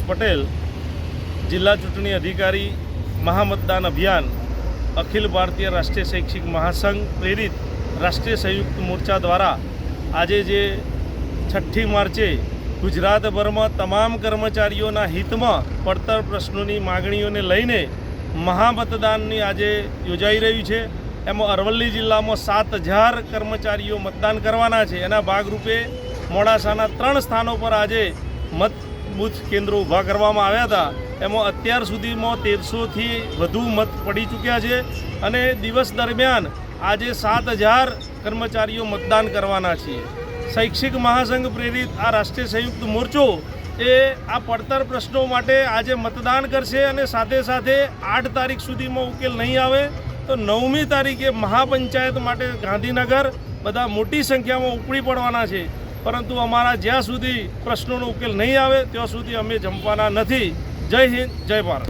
પટેલ, જિલ્લા ચૂંટણી અધિકારી, મહામતદાન અભિયાન, અખિલ ભારતીય રાષ્ટ્રીય શૈક્ષિક મહાસંઘ પ્રેરિત રાષ્ટ્રીય સંયુક્ત મોરચા દ્વારા આજે જે 6ઠ્ઠી માર્ચે ગુજરાતભરમાં તમામ કર્મચારીઓના હિતમાં પડતર પ્રશ્નોની માગણીઓને લઈને મહામતદાનની આજે યોજાઈ રહ્યું છે। એમાં અરવલ્લી જિલ્લામાં 7,000 કર્મચારીઓ મતદાન કરવાના છે। એના ભાગરૂપે મોડાસાના 3 સ્થાનો પર આજે મત બૂથ કેન્દ્રો ઊભા કરવામાં આવ્યા હતા। એમાં અત્યાર સુધીમાં 1300થી વધુ મત પડી ચૂક્યા છે અને દિવસ દરમિયાન આજે 7,000 કર્મચારીઓ મતદાન કરવાના છે। શૈક્ષિક મહાસંઘ પ્રેરિત આ રાષ્ટ્રીય સંયુક્ત મોરચો એ આ પડતર પ્રશ્નો માટે આજે મતદાન કરશે અને સાથે સાથે 8 તારીખ સુધીમાં ઉકેલ નહીં આવે તો 9મી તારીખે મહાપંચાયત માટે ગાંધીનગર બધા મોટી સંખ્યામાં ઉપડી પડવાના છે। પરંતુ અમારા જ્યાં સુધી પ્રશ્નોનો ઉકેલ નહીં આવે ત્યાં સુધી અમે જંપવાના નથી। જય હિન્દ, જય ભારત।